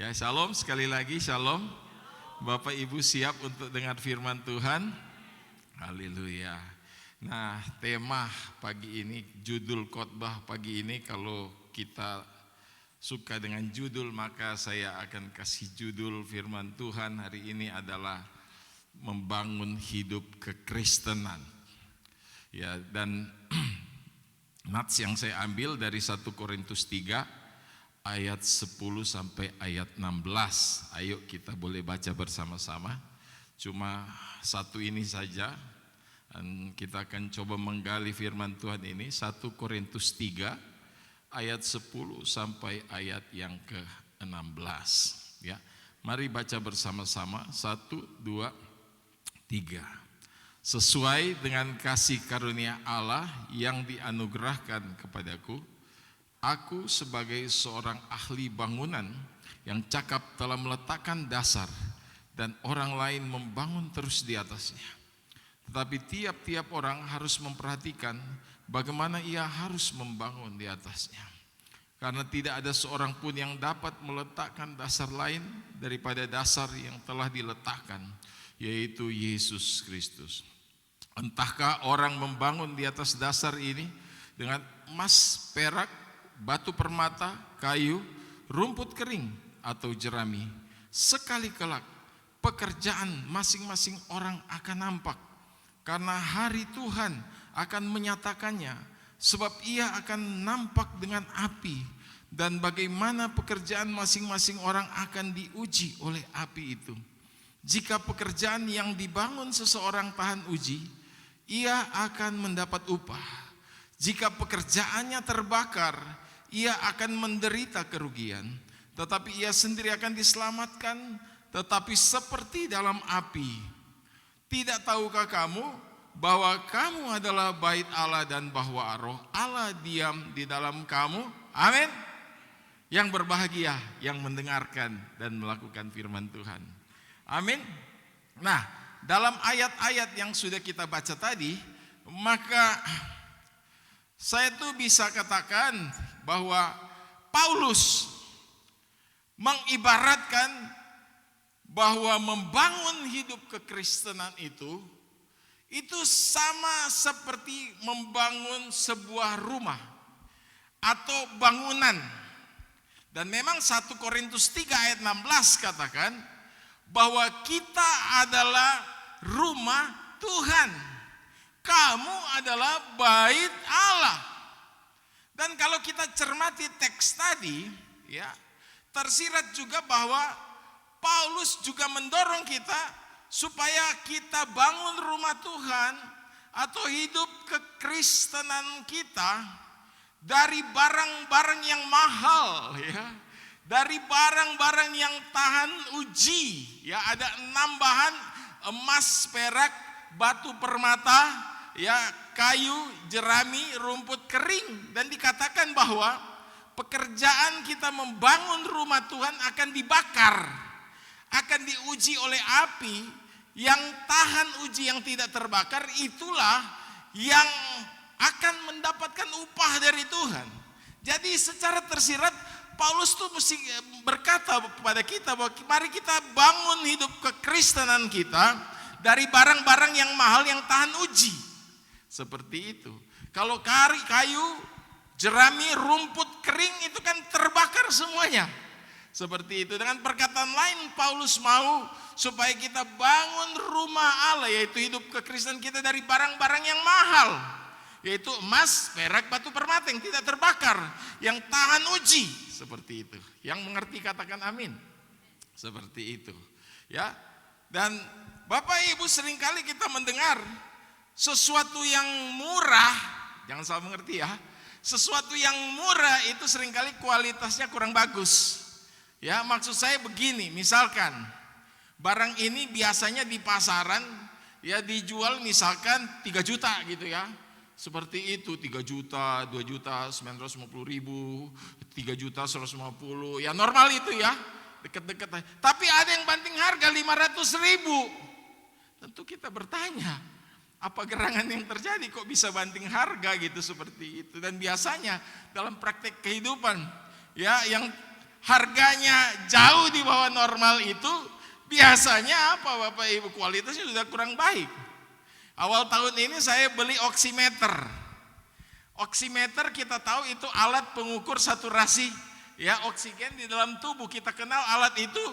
Ya, shalom sekali lagi, shalom. Bapak Ibu siap untuk dengar firman Tuhan? Haleluya. Nah, tema pagi ini, judul khotbah pagi ini, kalau kita suka dengan judul, maka saya akan kasih judul firman Tuhan hari ini adalah membangun hidup kekristenan. Ya, dan nats yang saya ambil dari 1 Korintus 3 ayat 10 sampai ayat 16. Ayo kita boleh baca bersama-sama. Cuma satu ini saja. Dan kita akan coba menggali firman Tuhan ini. 1 Korintus 3 ayat 10 sampai ayat yang ke-16. Ya, mari baca bersama-sama. 1, 2, 3. Sesuai dengan kasih karunia Allah yang dianugerahkan kepadaku, aku sebagai seorang ahli bangunan yang cakap telah meletakkan dasar dan orang lain membangun terus di atasnya. Tetapi tiap-tiap orang harus memperhatikan bagaimana ia harus membangun di atasnya. Karena tidak ada seorang pun yang dapat meletakkan dasar lain daripada dasar yang telah diletakkan, yaitu Yesus Kristus. Entahkah orang membangun di atas dasar ini dengan emas, perak, batu permata, kayu, rumput kering, atau jerami. Sekali kelak pekerjaan masing-masing orang akan nampak, karena hari Tuhan akan menyatakannya, sebab ia akan nampak dengan api, dan bagaimana pekerjaan masing-masing orang akan diuji oleh api itu. Jika pekerjaan yang dibangun seseorang tahan uji, ia akan mendapat upah. Jika pekerjaannya terbakar, ia akan menderita kerugian, tetapi ia sendiri akan diselamatkan, tetapi seperti dalam api. Tidak tahukah kamu bahwa kamu adalah bait Allah dan bahwa roh Allah diam di dalam kamu? Amin. Yang berbahagia yang mendengarkan dan melakukan firman Tuhan. Amin. Nah, dalam ayat-ayat yang sudah kita baca tadi, maka saya tuh bisa katakan bahwa Paulus mengibaratkan bahwa membangun hidup kekristenan itu sama seperti membangun sebuah rumah atau bangunan. Dan memang 1 Korintus 3 ayat 16 katakan bahwa kita adalah rumah Tuhan. Kamu adalah bait Allah. Dan kalau kita cermati teks tadi, ya, tersirat juga bahwa Paulus juga mendorong kita supaya kita bangun rumah Tuhan atau hidup kekristenan kita dari barang-barang yang mahal, ya. Dari barang-barang yang tahan uji, ya, ada 6 bahan: emas, perak, batu permata, ya, kayu, jerami, rumput kering. Dan dikatakan bahwa pekerjaan kita membangun rumah Tuhan akan dibakar, akan diuji oleh api yang tahan uji, yang tidak terbakar. Itulah yang akan mendapatkan upah dari Tuhan. Jadi secara tersirat Paulus tuh mesti berkata kepada kita bahwa mari kita bangun hidup kekristenan kita dari barang-barang yang mahal yang tahan uji. Seperti itu. Kalau kayu, jerami, rumput kering itu kan terbakar semuanya. Seperti itu. Dengan perkataan lain, Paulus mau supaya kita bangun rumah Allah, yaitu hidup kekristenan kita dari barang-barang yang mahal, yaitu emas, perak, batu permata yang tidak terbakar, yang tahan uji. Seperti itu. Yang mengerti katakan amin. Seperti itu. Ya. Dan Bapak Ibu, seringkali kita mendengar sesuatu yang murah, jangan salah mengerti ya, sesuatu yang murah itu seringkali kualitasnya kurang bagus. Ya, maksud saya begini, misalkan barang ini biasanya di pasaran ya dijual misalkan 3 juta gitu ya. Seperti itu, 3 juta, 2 juta, 950 ribu, 3 juta, 150, ya normal itu ya, deket-deket. Tapi ada yang banting harga 500 ribu. Tentu kita bertanya, apa gerangan yang terjadi kok bisa banting harga gitu, seperti itu. Dan biasanya dalam praktek kehidupan, ya, yang harganya jauh di bawah normal itu biasanya apa Bapak Ibu? Kualitasnya sudah kurang baik. Awal tahun ini saya beli oximeter. Oximeter kita tahu itu alat pengukur saturasi ya oksigen di dalam tubuh. Kita kenal alat itu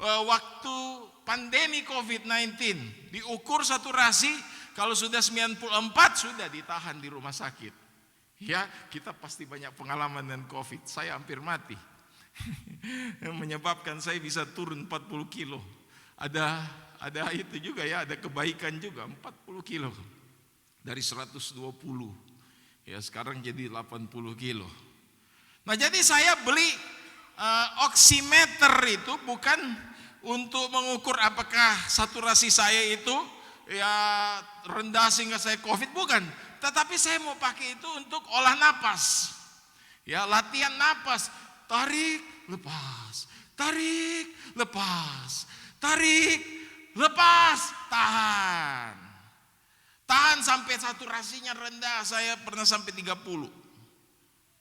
waktu pandemi COVID-19 diukur saturasi, kalau sudah 94 sudah ditahan di rumah sakit. Ya, kita pasti banyak pengalaman dengan COVID. Saya hampir mati. Menyebabkan saya bisa turun 40 kilo. Ada itu juga ya, ada kebaikan juga 40 kilo. Dari 120. Ya, sekarang jadi 80 kilo. Nah, jadi saya beli oximeter itu bukan untuk mengukur apakah saturasi saya itu ya rendah sehingga saya COVID, bukan. Tetapi saya mau pakai itu untuk olah napas. Ya, latihan napas. Tarik, lepas. Tarik, lepas. Tarik, lepas, tahan. Tahan sampai saturasinya rendah. Saya pernah sampai 30.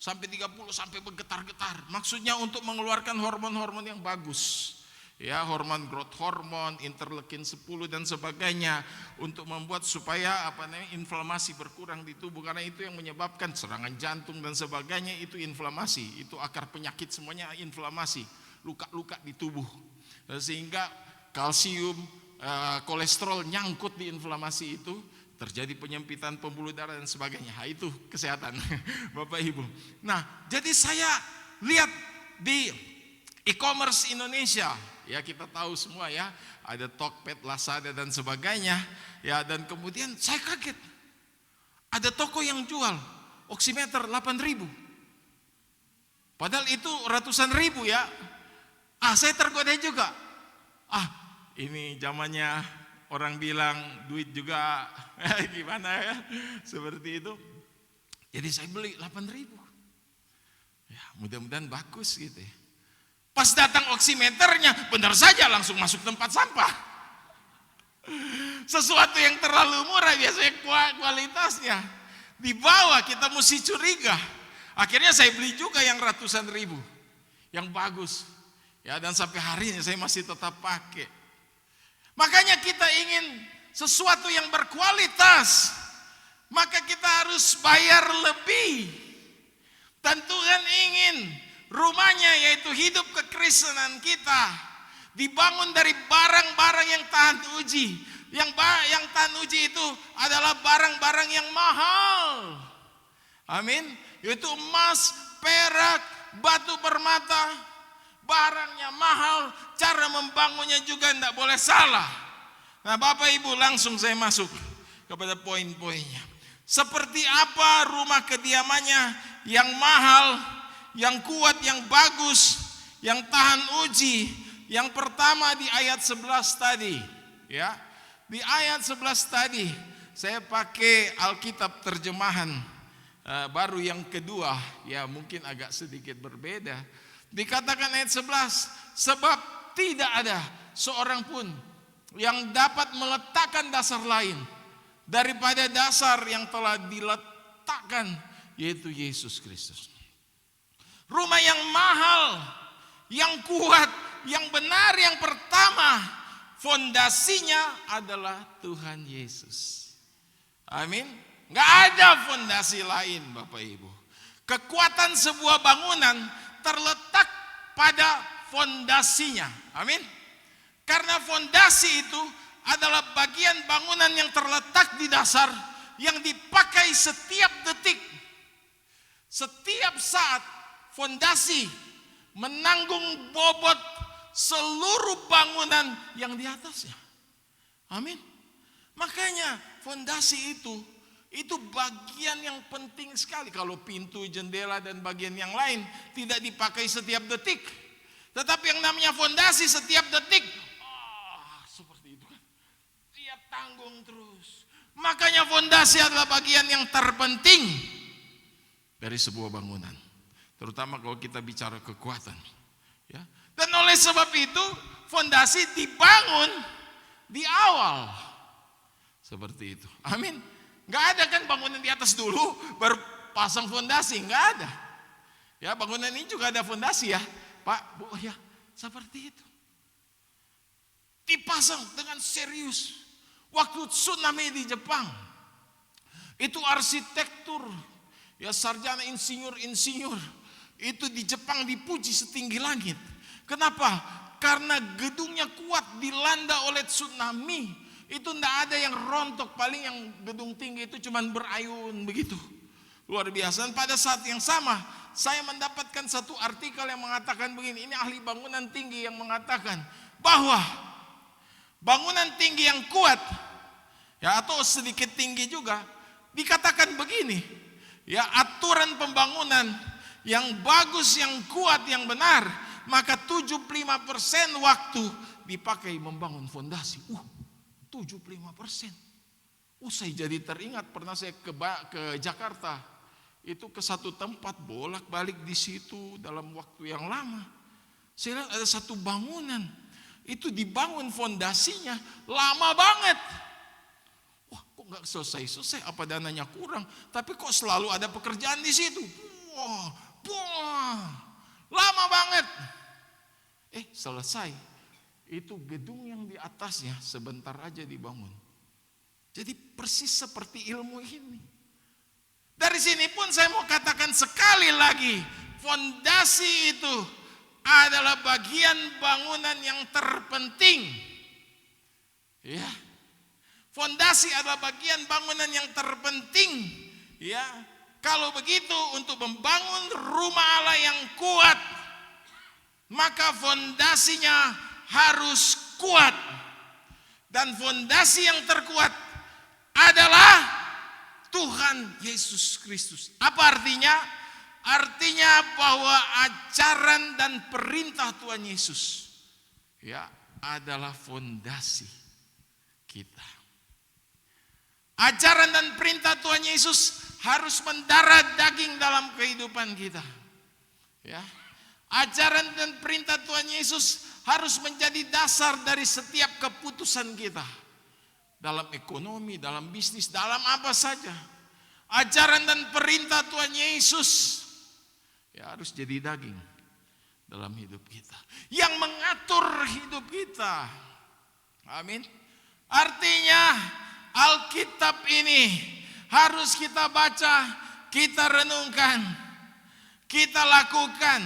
Sampai 30, sampai bergetar-getar. Maksudnya untuk mengeluarkan hormon-hormon yang bagus. Ya, hormon growth hormon, interleukin 10 dan sebagainya, untuk membuat supaya inflamasi berkurang di tubuh, karena itu yang menyebabkan serangan jantung dan sebagainya, itu inflamasi, itu akar penyakit semuanya inflamasi, luka-luka di tubuh. Sehingga kalsium, kolesterol nyangkut di inflamasi itu, terjadi penyempitan pembuluh darah dan sebagainya. Nah, itu kesehatan Bapak Ibu. Nah, jadi saya lihat di e-commerce Indonesia, ya kita tahu semua ya, ada Tokped, Lazada dan sebagainya, ya, dan kemudian saya kaget, ada toko yang jual oximeter 8.000, padahal itu ratusan ribu ya. Saya tergoda juga. Ini zamannya orang bilang duit juga gimana ya, seperti itu. Jadi saya beli 8.000. Ya, mudah-mudahan bagus gitu ya. Pas datang oximeternya, benar saja langsung masuk tempat sampah. Sesuatu yang terlalu murah biasanya kualitasnya di bawah, kita mesti curiga. Akhirnya saya beli juga yang ratusan ribu, yang bagus. Ya, dan sampai hari ini saya masih tetap pakai. Makanya kita ingin sesuatu yang berkualitas, maka kita harus bayar lebih. Dan Tuhan ingin rumahnya, yaitu hidup kekristenan kita, dibangun dari barang-barang yang tahan uji. Yang tahan uji itu adalah barang-barang yang mahal. Amin. Yaitu emas, perak, batu permata, barangnya mahal. Cara membangunnya juga tidak boleh salah. Nah, Bapak Ibu, langsung saya masuk kepada poin-poinnya. Seperti apa rumah kediamannya yang mahal, yang kuat, yang bagus, yang tahan uji? Yang pertama di ayat 11 tadi, ya. Di ayat 11 tadi saya pakai Alkitab terjemahan baru yang kedua, ya mungkin agak sedikit berbeda. Dikatakan ayat 11, sebab tidak ada seorang pun yang dapat meletakkan dasar lain daripada dasar yang telah diletakkan, yaitu Yesus Kristus. Rumah yang mahal, yang kuat, yang benar, yang pertama, fondasinya adalah Tuhan Yesus. Amin. Gak ada fondasi lain, Bapak Ibu. Kekuatan sebuah bangunan terletak pada fondasinya. Amin. Karena fondasi itu adalah bagian bangunan yang terletak di dasar, yang dipakai setiap detik, setiap saat. Fondasi menanggung bobot seluruh bangunan yang di atasnya. Amin. Makanya fondasi itu bagian yang penting sekali. Kalau pintu, jendela dan bagian yang lain tidak dipakai setiap detik, tetapi yang namanya fondasi setiap detik, seperti itu kan, dia tanggung terus. Makanya fondasi adalah bagian yang terpenting dari sebuah bangunan, terutama kalau kita bicara kekuatan, ya. Dan oleh sebab itu fondasi dibangun di awal seperti itu. Amin. Nggak ada kan bangunan di atas dulu baru pasang fondasi, nggak ada. Ya, bangunan ini juga ada fondasi ya, Pak, Bu, ya seperti itu. Dipasang dengan serius. Waktu tsunami di Jepang, itu arsitektur, ya sarjana insinyur, itu di Jepang dipuji setinggi langit. Kenapa? Karena gedungnya kuat, dilanda oleh tsunami. Itu tidak ada yang rontok, paling yang gedung tinggi itu cuman berayun begitu. Luar biasa. Dan pada saat yang sama, saya mendapatkan satu artikel yang mengatakan begini. Ini ahli bangunan tinggi yang mengatakan bahwa bangunan tinggi yang kuat, ya atau sedikit tinggi juga, dikatakan begini, ya aturan pembangunan yang bagus, yang kuat, yang benar, maka 75% waktu dipakai membangun fondasi. 75%. Saya jadi teringat pernah saya ke Jakarta, itu ke satu tempat bolak-balik di situ dalam waktu yang lama. Saya lihat ada satu bangunan, itu dibangun fondasinya lama banget. Wah, kok nggak selesai? Apa dananya kurang? Tapi kok selalu ada pekerjaan di situ? Wah, lama banget. Selesai. Itu gedung yang di atasnya sebentar aja dibangun. Jadi persis seperti ilmu ini. Dari sini pun saya mau katakan sekali lagi, fondasi itu adalah bagian bangunan yang terpenting. Ya. Fondasi adalah bagian bangunan yang terpenting. Ya. Kalau begitu, untuk membangun rumah Allah yang kuat, maka fondasinya harus kuat. Dan fondasi yang terkuat adalah Tuhan Yesus Kristus. Apa artinya? Artinya bahwa ajaran dan perintah Tuhan Yesus, ya, adalah fondasi kita. Ajaran dan perintah Tuhan Yesus harus mendarah daging dalam kehidupan kita. Ya. Ajaran dan perintah Tuhan Yesus harus menjadi dasar dari setiap keputusan kita. Dalam ekonomi, dalam bisnis, dalam apa saja. Ajaran dan perintah Tuhan Yesus, ya, harus jadi daging dalam hidup kita, yang mengatur hidup kita. Amin. Artinya Alkitab ini harus kita baca, kita renungkan, kita lakukan.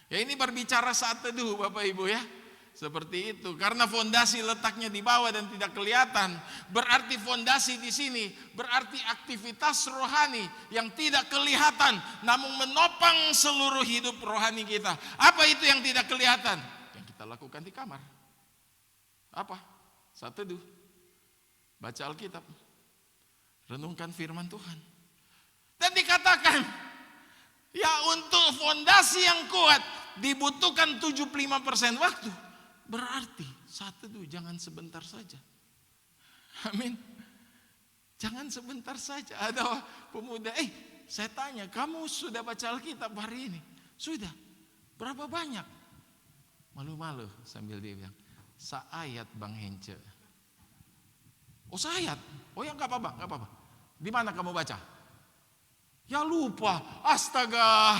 Ya, ini berbicara saat teduh Bapak Ibu ya. Seperti itu, karena fondasi letaknya di bawah dan tidak kelihatan. Berarti fondasi di sini berarti aktivitas rohani yang tidak kelihatan, namun menopang seluruh hidup rohani kita. Apa itu yang tidak kelihatan? Yang kita lakukan di kamar. Apa? Saat teduh, baca Alkitab, renungkan firman Tuhan. Dan dikatakan, ya, untuk fondasi yang kuat dibutuhkan 75% waktu. Berarti saat teduh jangan sebentar saja. Amin. Jangan sebentar saja. Ada pemuda, saya tanya, kamu sudah baca Alkitab hari ini? Sudah. Berapa banyak? Malu-malu sambil dia bilang, seayat Bang Hence. Oh, seayat? Oh ya, gak apa-apa. Di mana kamu baca? Ya lupa. Astaga.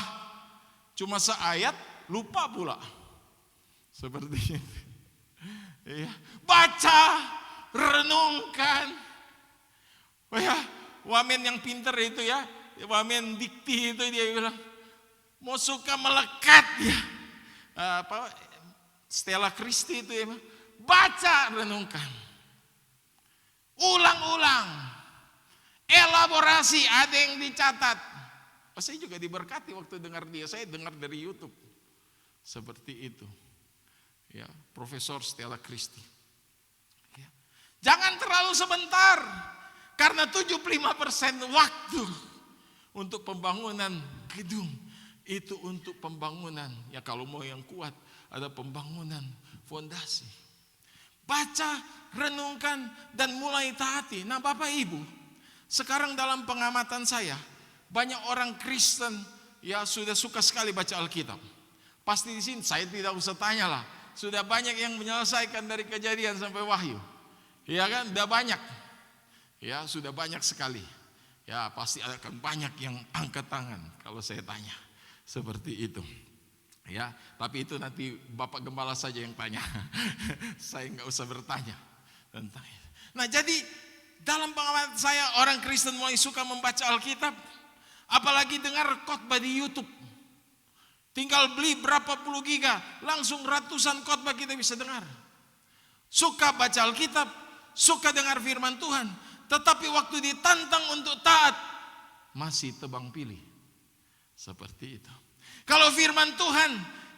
Cuma seayat, lupa pula. Seperti itu. Ya. Baca, renungkan. Oh ya, wamen yang pinter itu ya, wamen dikti itu dia bilang, mau suka melekat ya. Stella Christy itu ya, baca, renungkan. Ulang-ulang. Elaborasi, ada yang dicatat. Saya juga diberkati waktu dengar dia, saya dengar dari YouTube. Seperti itu. Ya, Profesor Stella Christy. Ya. Jangan terlalu sebentar, karena 75% waktu untuk pembangunan gedung itu untuk pembangunan. Ya, kalau mau yang kuat ada pembangunan fondasi. Baca, renungkan, dan mulai taati. Nah, Bapak Ibu, sekarang dalam pengamatan saya, banyak orang Kristen ya sudah suka sekali baca Alkitab. Pasti di sini saya tidak usah tanya lah. Sudah banyak yang menyelesaikan dari Kejadian sampai Wahyu. Ya kan, sudah banyak. Ya, sudah banyak sekali. Ya, pasti akan banyak yang angkat tangan kalau saya tanya. Seperti itu. Ya, tapi itu nanti Bapak Gembala saja yang tanya. Saya nggak usah bertanya tentang itu. Nah, jadi dalam pengalaman saya, orang Kristen mulai suka membaca Alkitab, apalagi dengar khotbah di YouTube. Tinggal beli berapa puluh giga, langsung ratusan khotbah kita bisa dengar. Suka baca Alkitab, suka dengar firman Tuhan, tetapi waktu ditantang untuk taat, masih tebang pilih. Seperti itu. Kalau firman Tuhan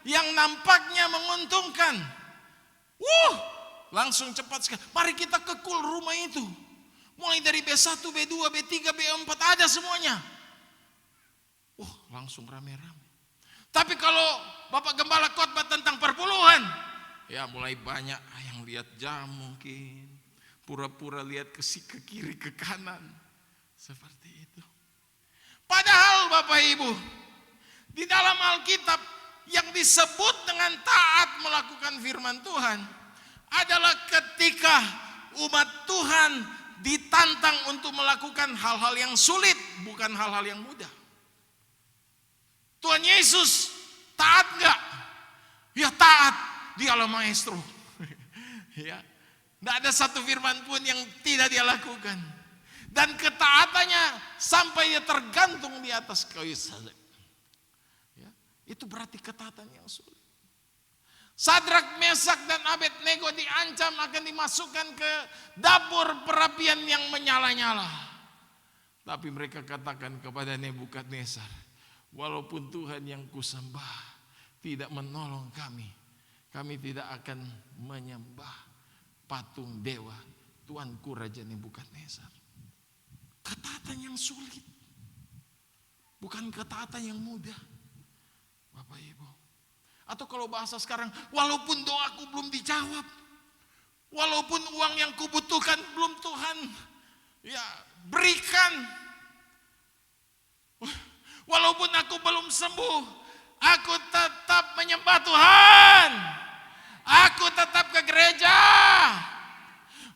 yang nampaknya menguntungkan, langsung cepat sekali. Mari kita kekul rumah itu. Mulai dari B1, B2, B3, B4, ada semuanya. Langsung rame-rame. Tapi kalau Bapak Gembala khotbah tentang perpuluhan, ya mulai banyak yang lihat jam mungkin. Pura-pura lihat ke kiri, ke kanan. Seperti itu. Padahal Bapak Ibu, di dalam Alkitab yang disebut dengan taat melakukan firman Tuhan adalah ketika umat Tuhan ditantang untuk melakukan hal-hal yang sulit, bukan hal-hal yang mudah. Tuhan Yesus taat enggak? Ya taat, dialah maestro. Ya, enggak ada satu firman pun yang tidak dia lakukan. Dan ketaatannya sampai dia tergantung di atas kayu salib. Itu berarti ketaatan yang sulit. Sadrak, Mesak, dan Abednego diancam akan dimasukkan ke dapur perapian yang menyala-nyala. Tapi mereka katakan kepada Nebukadnezar, walaupun Tuhan yang kusembah tidak menolong kami, kami tidak akan menyembah patung dewa Tuanku Raja Nebukadnezar. Ketaatan yang sulit, bukan ketaatan yang mudah. Bapak Ibu, atau kalau bahasa sekarang, walaupun doaku belum dijawab, walaupun uang yang kubutuhkan belum Tuhan ya berikan, walaupun aku belum sembuh, aku tetap menyembah Tuhan, aku tetap ke gereja,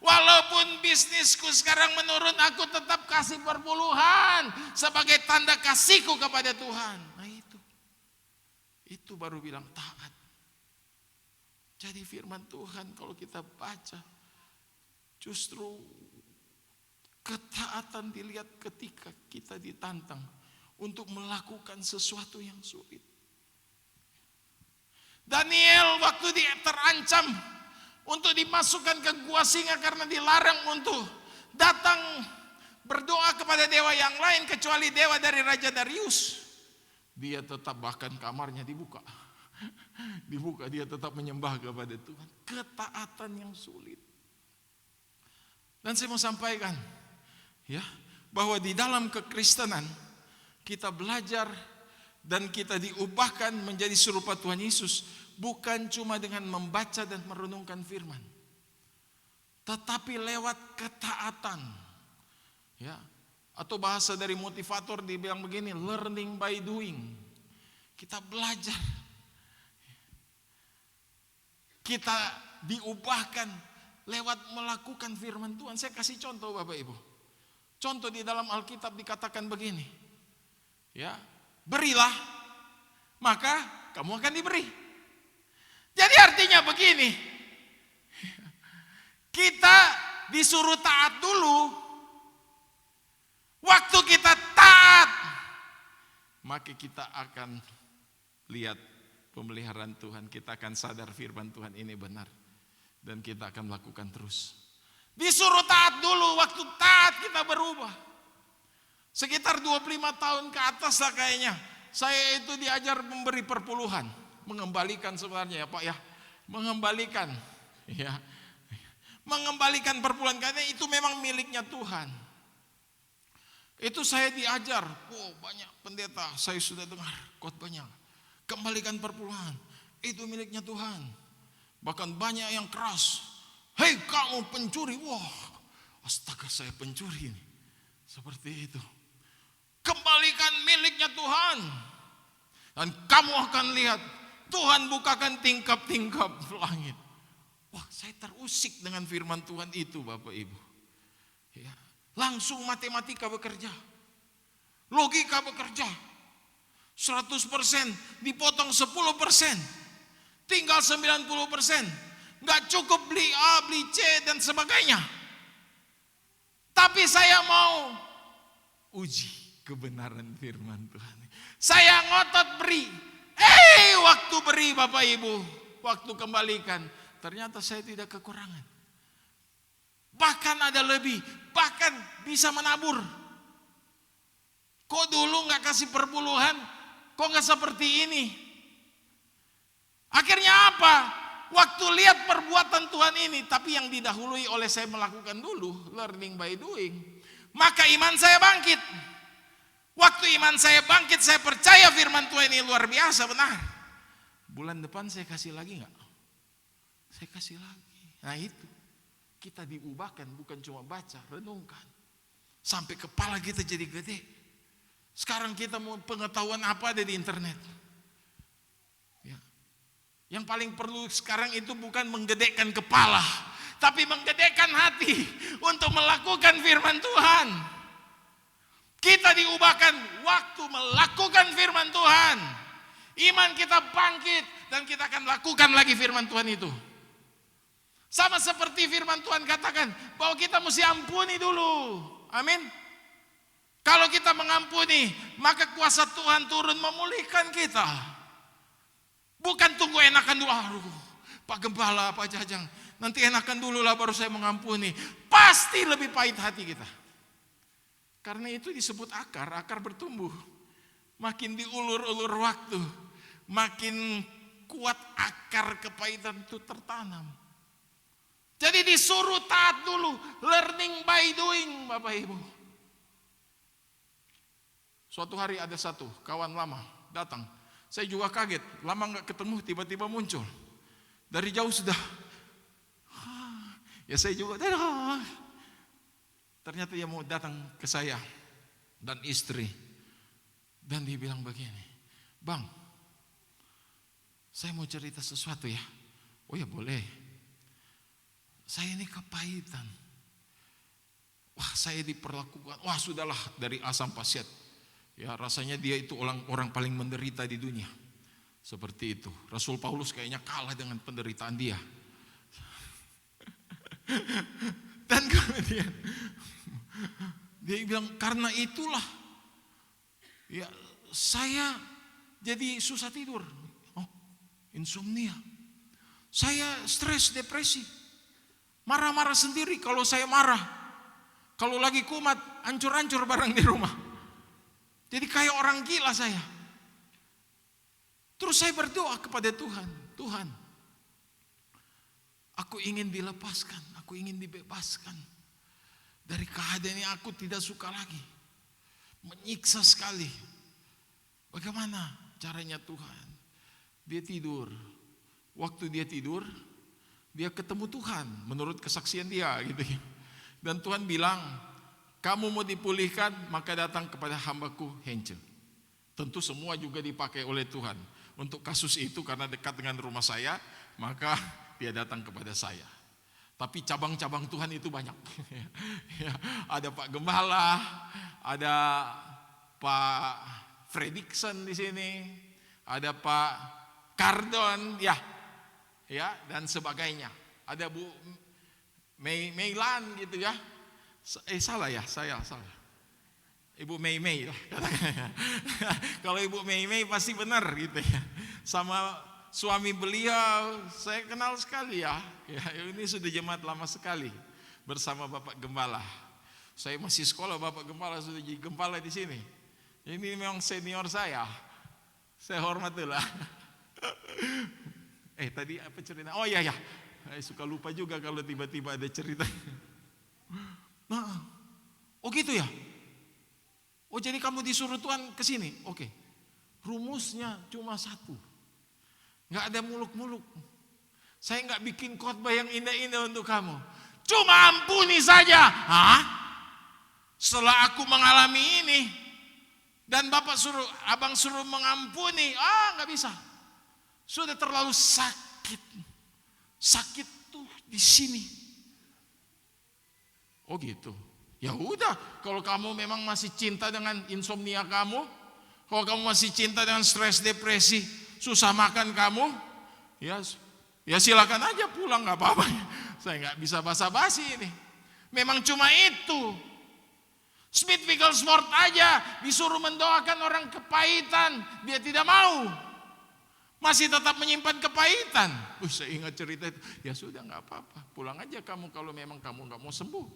walaupun bisnisku sekarang menurun, aku tetap kasih perpuluhan sebagai tanda kasihku kepada Tuhan. Itu baru bilang taat. Jadi firman Tuhan kalau kita baca, justru ketaatan dilihat ketika kita ditantang untuk melakukan sesuatu yang sulit. Daniel waktu dia terancam untuk dimasukkan ke gua singa karena dilarang untuk datang berdoa kepada dewa yang lain kecuali dewa dari Raja Darius. Dia tetap, bahkan kamarnya dibuka. Dibuka, dia tetap menyembah kepada Tuhan. Ketaatan yang sulit. Dan saya mau sampaikan, ya, bahwa di dalam kekristenan kita belajar dan kita diubahkan menjadi serupa Tuhan Yesus, bukan cuma dengan membaca dan merenungkan firman, tetapi lewat ketaatan. Ya. Atau bahasa dari motivator dibilang begini, learning by doing. Kita belajar. Kita diubahkan lewat melakukan firman Tuhan. Saya kasih contoh Bapak Ibu. Contoh di dalam Alkitab dikatakan begini. Ya, berilah, maka kamu akan diberi. Jadi artinya begini. Kita disuruh taat dulu. Waktu kita taat, maka kita akan lihat pemeliharaan Tuhan. Kita akan sadar firman Tuhan ini benar. Dan kita akan melakukan terus. Disuruh taat dulu, waktu taat kita berubah. Sekitar 25 tahun ke atas lah kayaknya. Saya itu diajar memberi perpuluhan. Mengembalikan sebenarnya ya Pak ya. Mengembalikan. Ya. Mengembalikan perpuluhan, karena itu memang miliknya Tuhan. Itu saya diajar, banyak pendeta saya sudah dengar khotbahnya. Kembalikan perpuluhan, itu miliknya Tuhan. Bahkan banyak yang keras. Hei kamu pencuri, astaga saya pencuri ini. Seperti itu. Kembalikan miliknya Tuhan. Dan kamu akan lihat Tuhan bukakan tingkap-tingkap langit. Saya terusik dengan firman Tuhan itu Bapak Ibu. Ya. Langsung matematika bekerja, logika bekerja. 100% dipotong 10%. Tinggal 90%. Nggak cukup beli A, beli C dan sebagainya. Tapi saya mau uji kebenaran firman Tuhan. Saya ngotot beri. Waktu beri Bapak Ibu, waktu kembalikan, ternyata saya tidak kekurangan. Bahkan ada lebih, bahkan bisa menabur. Kok dulu nggak kasih perpuluhan? Kok nggak seperti ini? Akhirnya apa? Waktu lihat perbuatan Tuhan ini, tapi yang didahului oleh saya melakukan dulu, learning by doing, maka iman saya bangkit. Waktu iman saya bangkit, saya percaya firman Tuhan ini luar biasa, benar. Bulan depan saya kasih lagi nggak? Saya kasih lagi. Nah itu, kita diubahkan, bukan cuma baca, renungkan. Sampai kepala kita jadi gede. Sekarang kita mau pengetahuan apa ada di internet. Ya. Yang paling perlu sekarang itu bukan menggedekkan kepala, tapi menggedekkan hati untuk melakukan firman Tuhan. Kita diubahkan waktu melakukan firman Tuhan. Iman kita bangkit dan kita akan lakukan lagi firman Tuhan itu. Sama seperti firman Tuhan katakan bahwa kita mesti ampuni dulu. Amin. Kalau kita mengampuni, maka kuasa Tuhan turun memulihkan kita. Bukan tunggu enakan dulu. Pak Gembala, Pak Jajang, nanti enakan dulu lah baru saya mengampuni. Pasti lebih pahit hati kita. Karena itu disebut akar bertumbuh. Makin diulur-ulur waktu, makin kuat akar kepahitan itu tertanam. Jadi disuruh taat dulu, learning by doing Bapak Ibu. Suatu hari ada satu kawan lama datang. Saya juga kaget, lama gak ketemu tiba-tiba muncul. Dari jauh sudah. Ya saya juga dadah. Ternyata dia mau datang ke saya dan istri. Dan dia bilang begini, Bang, saya mau cerita sesuatu ya. Oh ya boleh. Saya ini kepahitan. Wah saya diperlakukan, wah sudahlah dari A sampai Z. Ya rasanya dia itu orang paling menderita di dunia. Seperti itu. Rasul Paulus kayaknya kalah dengan penderitaan dia. Dan kemudian dia bilang karena itulah ya saya jadi susah tidur. Oh, insomnia. Saya stres, depresi. Marah-marah sendiri kalau saya marah. Kalau lagi kumat, hancur-hancur barang di rumah. Jadi kayak orang gila saya. Terus saya berdoa kepada Tuhan. Tuhan, aku ingin dilepaskan, aku ingin dibebaskan dari keadaan yang aku tidak suka lagi. Menyiksa sekali. Bagaimana caranya Tuhan? Dia tidur. Waktu dia tidur, dia ketemu Tuhan menurut kesaksian dia gitu ya. Dan Tuhan bilang, kamu mau dipulihkan maka datang kepada hambaku Hence. Tentu semua juga dipakai oleh Tuhan. Untuk kasus itu karena dekat dengan rumah saya, maka dia datang kepada saya. Tapi cabang-cabang Tuhan itu banyak. Ada Pak Gembala, ada Pak Fredrickson di sini, ada Pak Cardon, ya, dan sebagainya. Ada Bu Meilan gitu ya. Salah ya, saya salah. Ibu Mei lah. Kalau Ibu Mei pasti benar gitu ya. Sama suami beliau saya kenal sekali ya. Ini sudah jemaat lama sekali bersama Bapak Gembala. Saya masih sekolah, Bapak Gembala sudah jadi gembala di sini. Ini memang senior saya. Saya hormatilah. Tadi apa cerita? Oh iya. Saya suka lupa juga kalau tiba-tiba ada cerita. Nah, oh gitu ya. Oh jadi kamu disuruh Tuhan ke sini. Oke. Rumusnya cuma satu. Enggak ada muluk-muluk. Saya enggak bikin khotbah yang indah-indah untuk kamu. Cuma ampuni saja. Setelah aku mengalami ini dan abang suruh mengampuni, enggak bisa. Sudah terlalu sakit. Sakit tuh di sini. Oh gitu. Ya udah, kalau kamu memang masih cinta dengan insomnia kamu, Kalau kamu masih cinta dengan stres, depresi, susah makan kamu, ya silakan aja pulang, nggak apa-apa. Saya nggak bisa basa-basi ini. Memang cuma itu. Smith Wigglesworth aja disuruh mendoakan orang kepahitan, dia tidak mau. Masih tetap menyimpan kepahitan. Saya ingat cerita itu. Ya sudah, nggak apa-apa, pulang aja kamu kalau memang kamu nggak mau sembuh.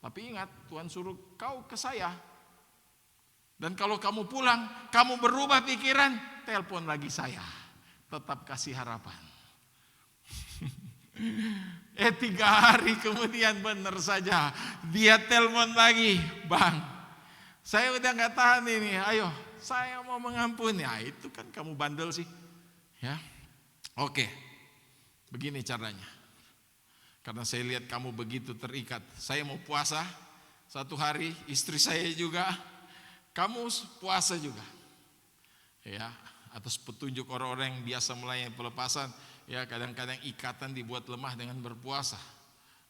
Tapi ingat, Tuhan suruh kau ke saya. Dan kalau kamu pulang, kamu berubah pikiran, telepon lagi saya. Tetap kasih harapan. 3 hari kemudian benar saja dia telepon lagi, Bang, saya udah nggak tahan ini, ayo saya mau mengampuni. Itu kan kamu bandel sih, ya. Oke, begini caranya. Karena saya lihat kamu begitu terikat, saya mau puasa 1 hari, istri saya juga, kamu puasa juga, ya. Atas petunjuk orang-orang yang biasa melayani pelepasan. Ya, kadang-kadang ikatan dibuat lemah dengan berpuasa.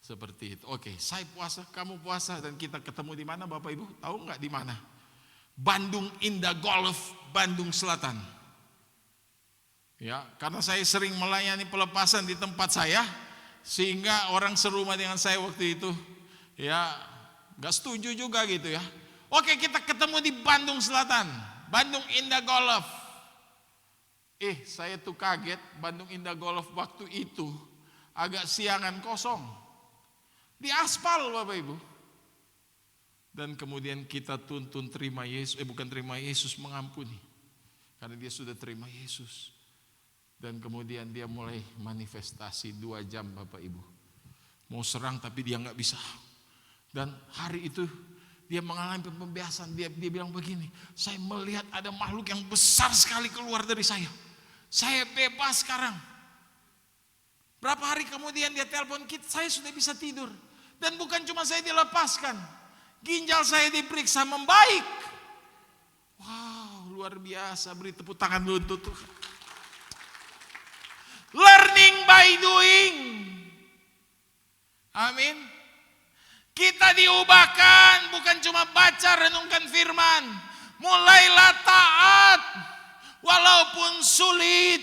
Seperti itu. Oke, saya puasa, kamu puasa, dan kita ketemu di mana Bapak Ibu? Tahu nggak di mana? Bandung Indah Golf, Bandung Selatan. Ya, karena saya sering melayani pelepasan di tempat saya, sehingga orang serumah dengan saya waktu itu, ya nggak setuju juga gitu ya. Oke, kita ketemu di Bandung Selatan, Bandung Indah Golf. Saya tuh kaget, Bandung Indah Golf waktu itu agak siangan kosong. Di aspal Bapak Ibu. Dan kemudian kita tuntun terima Yesus, bukan terima Yesus, mengampuni. Karena dia sudah terima Yesus. Dan kemudian dia mulai manifestasi 2 jam Bapak Ibu. Mau serang tapi dia gak bisa. Dan hari itu dia mengalami pembebasan. Dia bilang begini, saya melihat ada makhluk yang besar sekali keluar dari saya. Saya bebas sekarang. Berapa hari kemudian dia telepon kita, saya sudah bisa tidur. Dan bukan cuma saya dilepaskan, ginjal saya diperiksa membaik. Wow, luar biasa. Beri tepuk tangan dulu untuk Tuhan. Learning by doing. Amin. Kita diubahkan, bukan cuma baca renungkan firman. Mulailah taat walaupun sulit.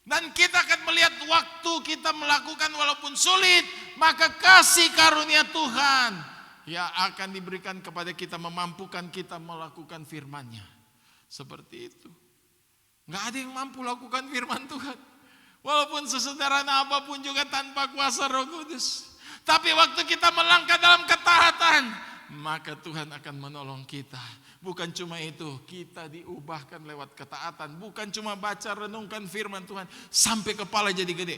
Dan kita akan melihat waktu kita melakukan walaupun sulit, maka kasih karunia Tuhan ya akan diberikan kepada kita, memampukan kita melakukan firman-Nya. Seperti itu. Nggak ada yang mampu lakukan firman Tuhan. Walaupun sesederhana apapun juga tanpa kuasa Roh Kudus. Tapi waktu kita melangkah dalam ketaatan, maka Tuhan akan menolong kita. Bukan cuma itu, kita diubahkan lewat ketaatan. Bukan cuma baca renungkan firman Tuhan sampai kepala jadi gede.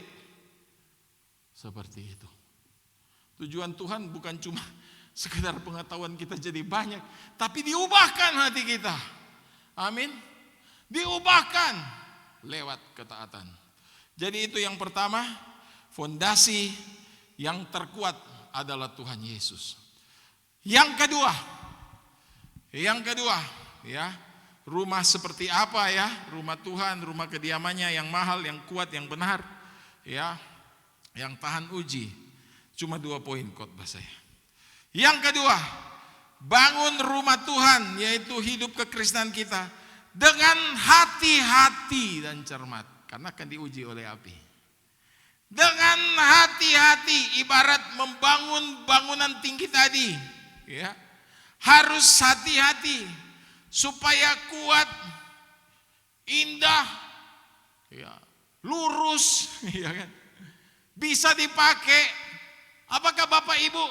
Seperti itu. Tujuan Tuhan bukan cuma sekedar pengetahuan kita jadi banyak, tapi diubahkan hati kita. Amin. Diubahkan lewat ketaatan. Jadi itu yang pertama, fondasi yang terkuat adalah Tuhan Yesus. Yang kedua, ya, rumah seperti apa ya? Rumah Tuhan, rumah kediamannya yang mahal, yang kuat, yang benar, ya, yang tahan uji. Cuma 2 poin khotbah saya. Yang kedua, bangun rumah Tuhan, yaitu hidup kekristenan kita dengan hati-hati dan cermat, karena akan diuji oleh api. Dengan hati-hati, ibarat membangun bangunan tinggi tadi, ya. Harus hati-hati supaya kuat, indah, ya, lurus, ya kan? Bisa dipakai. Apakah Bapak Ibu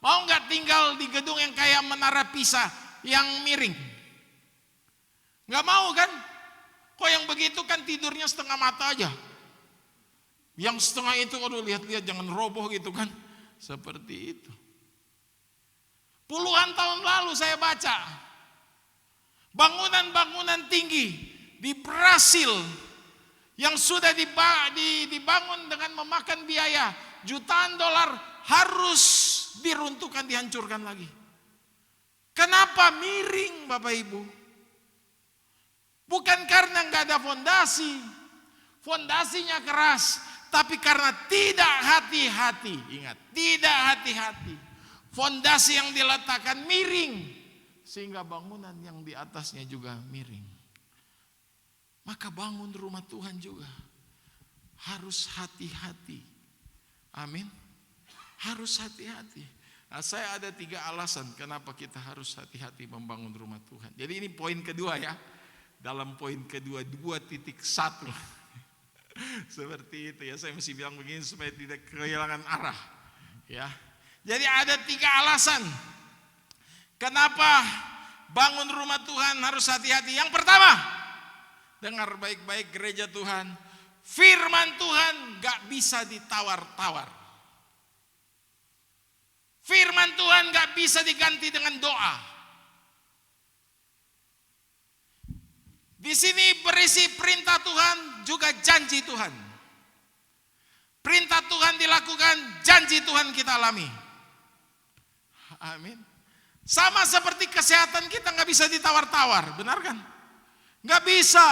mau nggak tinggal di gedung yang kayak menara Pisa yang miring? Nggak mau kan? Kok yang begitu kan tidurnya setengah mata aja. Yang setengah itu, aduh lihat-lihat jangan roboh gitu kan. Seperti itu. Puluhan tahun lalu saya baca bangunan-bangunan tinggi di Brasil yang sudah dibangun dengan memakan biaya jutaan dolar harus diruntuhkan, dihancurkan lagi. Kenapa miring Bapak Ibu? Bukan karena nggak ada fondasi, fondasinya keras, tapi karena tidak hati-hati. Ingat, tidak hati-hati. Fondasi yang diletakkan miring. sehingga bangunan yang di atasnya juga miring. Maka bangun rumah Tuhan juga harus hati-hati. Amin. Harus hati-hati. Nah, saya ada 3 alasan kenapa kita harus hati-hati membangun rumah Tuhan. Jadi ini poin kedua ya. Dalam poin kedua 2.1. Seperti itu ya, saya mesti bilang begini supaya tidak kehilangan arah. Ya. Jadi ada 3 alasan kenapa bangun rumah Tuhan harus hati-hati. Yang pertama, dengar baik-baik gereja Tuhan, firman Tuhan gak bisa ditawar-tawar. Firman Tuhan gak bisa diganti dengan doa. Di sini berisi perintah Tuhan juga janji Tuhan. Perintah Tuhan dilakukan, janji Tuhan kita alami. Amin. Sama seperti kesehatan kita gak bisa ditawar-tawar, benar kan? Gak bisa.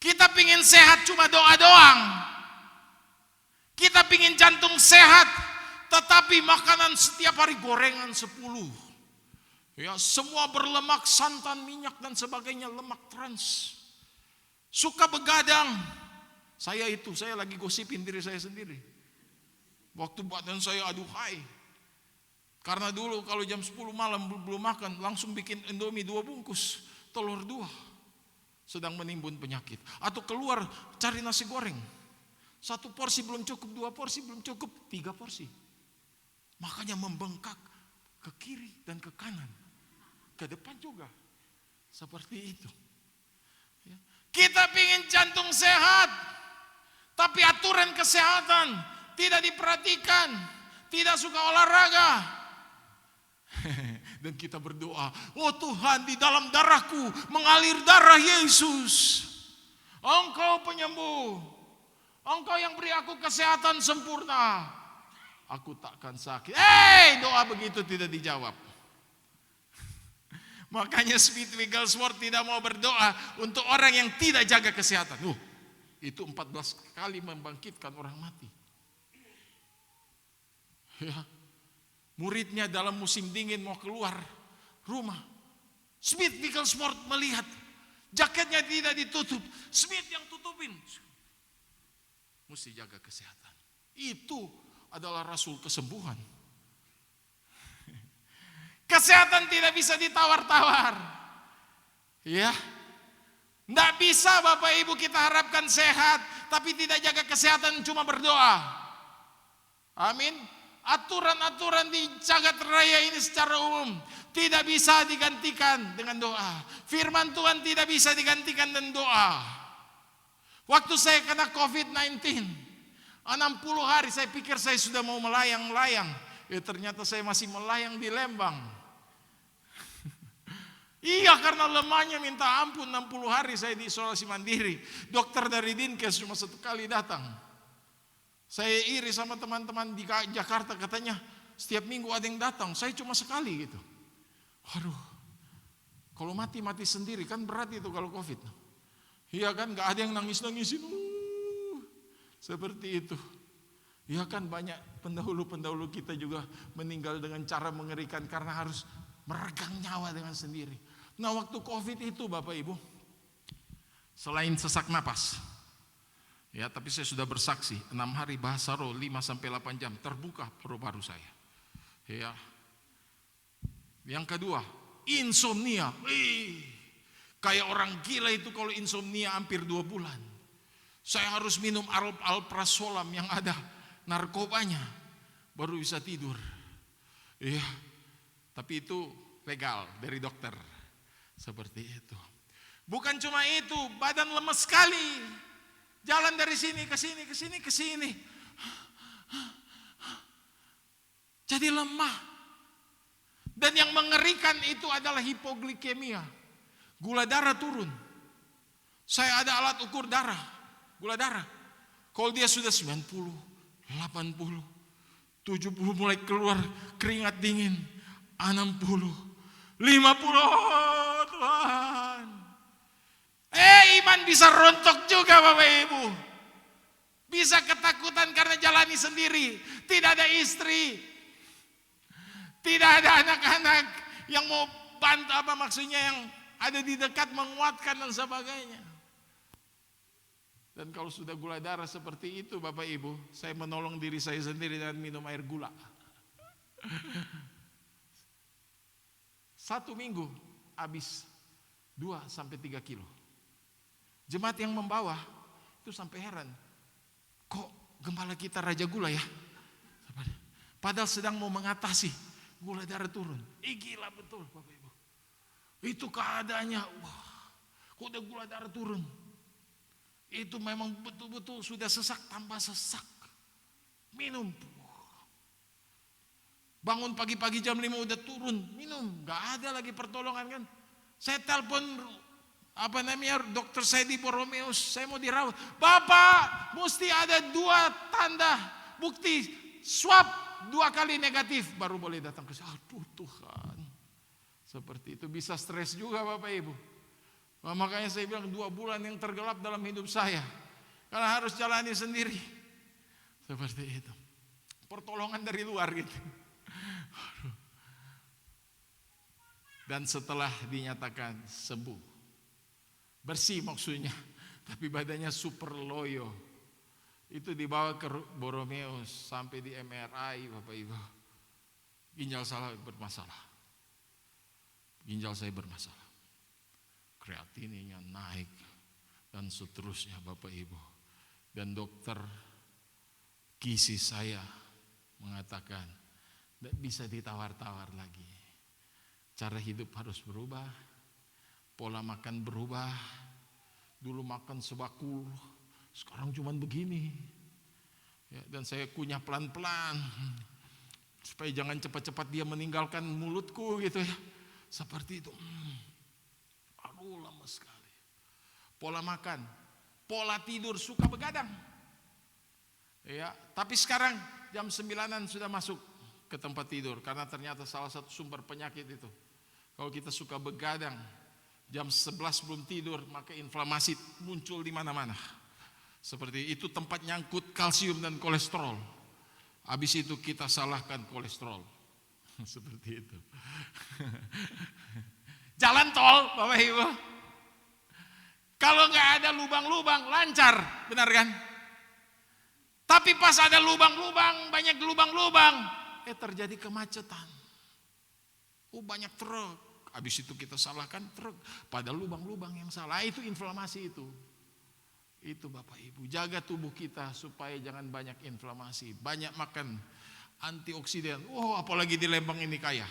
Kita pingin sehat cuma doa doang. Kita pingin jantung sehat, tetapi makanan setiap hari gorengan 10. Ya, semua berlemak, santan, minyak dan sebagainya, lemak trans. Suka begadang. Saya lagi gosipin diri saya sendiri. Waktu badan saya aduhai. Karena dulu kalau jam 10 malam belum makan, langsung bikin Indomie 2 bungkus, telur 2. Sedang menimbun penyakit. Atau keluar cari nasi goreng. 1 porsi belum cukup, 2 porsi belum cukup, 3 porsi. Makanya membengkak ke kiri dan ke kanan. Ke depan juga. Seperti itu. Ya. Kita pingin jantung sehat. Tapi aturan kesehatan tidak diperhatikan. Tidak suka olahraga. Dan kita berdoa, oh Tuhan, di dalam darahku mengalir darah Yesus. Engkau penyembuh. Engkau yang beri aku kesehatan sempurna. Aku takkan sakit. Doa begitu tidak dijawab. Makanya Smith Wigglesworth tidak mau berdoa untuk orang yang tidak jaga kesehatan. Itu 14 kali membangkitkan orang mati. Ya. Muridnya dalam musim dingin mau keluar rumah. Smith Wigglesworth melihat jaketnya tidak ditutup. Smith yang tutupin. Mesti jaga kesehatan. Itu adalah rasul kesembuhan. Kesehatan tidak bisa ditawar-tawar. Ya. Tidak bisa Bapak Ibu kita harapkan sehat, tapi tidak jaga kesehatan cuma berdoa. Amin. Aturan-aturan di jagat raya ini secara umum tidak bisa digantikan dengan doa. Firman Tuhan tidak bisa digantikan dengan doa. Waktu saya kena COVID-19, 60 hari saya pikir saya sudah mau melayang-layang. Ternyata saya masih melayang di Lembang. Iya, karena lemahnya minta ampun, 60 hari saya diisolasi mandiri. Dokter dari Dinkes cuma 1 kali datang. Saya iri sama teman-teman di Jakarta, katanya setiap minggu ada yang datang. Saya cuma sekali gitu. Waduh, kalau mati sendiri kan berat itu kalau COVID. Iya kan, gak ada yang nangis-nangisin. Seperti itu. Ya kan, banyak pendahulu-pendahulu kita juga meninggal dengan cara mengerikan karena harus meregang nyawa dengan sendiri. Nah, waktu COVID itu Bapak Ibu, selain sesak napas, ya, tapi saya sudah bersaksi 6 hari bahasa roh 5-8 jam terbuka paru-paru saya. Ya. Yang kedua, insomnia. Kayak orang gila itu kalau insomnia hampir 2 bulan. Saya harus minum alprazolam yang ada narkobanya baru bisa tidur. Iya. Tapi itu legal dari dokter. Seperti itu. Bukan cuma itu, badan lemes sekali. Jalan dari sini ke sini, ke sini, ke sini. Jadi lemah. Dan yang mengerikan itu adalah hipoglikemia. Gula darah turun. Saya ada alat ukur darah, gula darah. Kalau dia sudah 90, 80, 70 mulai keluar keringat dingin, 60, 50, oh Tuhan. Iman bisa rontok juga Bapak Ibu. Bisa ketakutan karena jalani sendiri. Tidak ada istri. Tidak ada anak-anak. yang mau bantu, apa maksudnya, yang ada di dekat menguatkan dan sebagainya. Dan kalau sudah gula darah seperti itu Bapak Ibu, saya menolong diri saya sendiri dengan minum air gula. 1 minggu habis 2-3 kilo. Jemaat yang membawa itu sampai heran, kok gembala kita raja gula ya? Padahal sedang mau mengatasi gula darah turun. Gila betul Bapak Ibu. Itu keadaannya, wah, kok udah gula darah turun. Itu memang betul-betul sudah sesak tambah sesak. Minum. Bangun pagi-pagi jam 5 udah turun, minum. Gak ada lagi pertolongan kan. Saya telepon dokter saya di Boromeus, saya mau dirawat. Bapak, mesti ada 2 tanda bukti swab 2 kali negatif baru boleh datang ke saya. Aduh Tuhan. Seperti itu, bisa stres juga Bapak Ibu. Nah, makanya saya bilang 2 bulan yang tergelap dalam hidup saya, karena harus jalani sendiri. Seperti itu. Pertolongan dari luar gitu. Dan setelah dinyatakan sembuh, bersih maksudnya, tapi badannya super loyo, itu dibawa ke Boromeus sampai di MRI Bapak Ibu. Ginjal saya bermasalah. Ginjal saya bermasalah. Kreatinnya naik dan seterusnya Bapak Ibu. Dan dokter gizi saya mengatakan tidak bisa ditawar-tawar lagi. Cara hidup harus berubah, pola makan berubah. Dulu makan sebakul, sekarang cuman begini. Ya, dan saya kunyah pelan-pelan supaya jangan cepat-cepat dia meninggalkan mulutku gitu ya. Seperti itu. Aduh lama sekali. Pola makan, pola tidur, suka begadang. Ya, tapi sekarang jam 9-an sudah masuk ke tempat tidur, karena ternyata salah satu sumber penyakit itu. Kalau kita suka begadang, jam 11 belum tidur, maka inflamasi muncul di mana-mana. Seperti itu, tempat nyangkut kalsium dan kolesterol. Habis itu kita salahkan kolesterol. Seperti itu. Jalan tol, Bapak Ibu, kalau nggak ada lubang-lubang lancar, benar kan? Tapi pas ada lubang-lubang, banyak lubang-lubang, terjadi kemacetan. Banyak truk. Habis itu kita salahkan truk, pada lubang-lubang yang salah. Itu inflamasi itu. Itu Bapak Ibu, jaga tubuh kita supaya jangan banyak inflamasi. Banyak makan antioksidan. Apalagi di Lembang ini kaya.